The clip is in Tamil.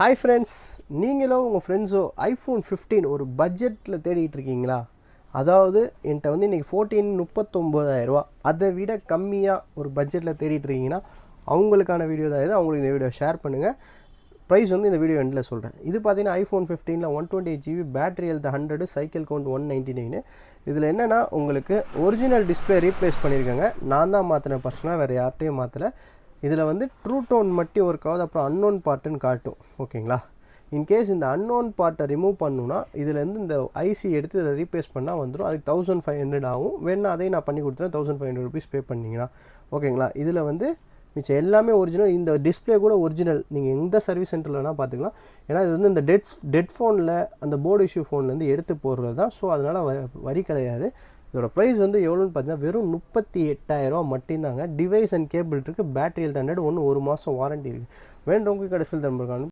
ஹாய் ஃப்ரெண்ட்ஸ், நீங்களோ உங்கள் ஃப்ரெண்ட்ஸோ ஐஃபோன் 15 ஒரு பட்ஜெட்டில் தேடிட்டு இருக்கீங்களா? அதாவது என்கிட்ட வந்து இன்றைக்கி 39,000 அதை விட கம்மியாக ஒரு பட்ஜெட்டில் தேடிட்டு இருக்கீங்கன்னா அவங்களுக்கான வீடியோ தான் இது. அவங்களுக்கு இந்த வீடியோ ஷேர் பண்ணுங்கள். ப்ரைஸ் வந்து இந்த வீடியோ எண்டில் சொல்கிறேன். இது பார்த்தீங்கன்னா iPhone 15 128GB, battery health 100, cycle count 199. இதில் என்னென்னா உங்களுக்கு ஒரிஜினல் டிஸ்பிளே ரீப்ளேஸ் பண்ணியிருக்காங்க. நான் தான் மாற்றினேன் பர்சனலாக, வேறு யார்ட்டையும் மாற்றலை. இதில் வந்து ட்ரூ டோன் மட்டும் ஒர்க் ஆகுது, அப்புறம் அன்னோன் பார்ட்டுன்னு காட்டும். ஓகேங்களா? இன்கேஸ் இந்த அன்னோன் பார்ட்டை ரிமூவ் பண்ணணுன்னா இதுலேருந்து இந்த ஐசி எடுத்து இதை ரீப்ளேஸ் பண்ணால் வந்துடும். அதுக்கு 1500 ஆகும். வேணா அதையும் நான் பண்ணி கொடுத்துறேன். 1500 ருபீஸ் பே பண்ணிங்கன்னா ஓகேங்களா? இதில் வந்து மிச்சம் எல்லாமே ஒரிஜினல். இந்த டிஸ்பிளே கூட ஒரிஜினல். நீங்கள் எந்த சர்வீஸ் சென்டரில் வேணால் பார்த்துக்கலாம். ஏன்னா இது வந்து இந்த டெட் ஃபோனில் அந்த போர்டு இஷ்யூ ஃபோன்லேருந்து எடுத்து போடுறது தான். ஸோ அதனால் வரி கிடையாது. இதோட ப்ரைஸ் வந்து எவ்வளோன்னு பார்த்தீங்கன்னா வெறும் 38,000 மட்டும்தாங்க. டிவைஸ் அண்ட் கேபிள் இருக்குது. பேட்டரி ஹெல்த் 100, 1 மாதம் வாரண்ட்டி இருக்குது. வேண்டவங்க கடைசியில் தரம்புக்கான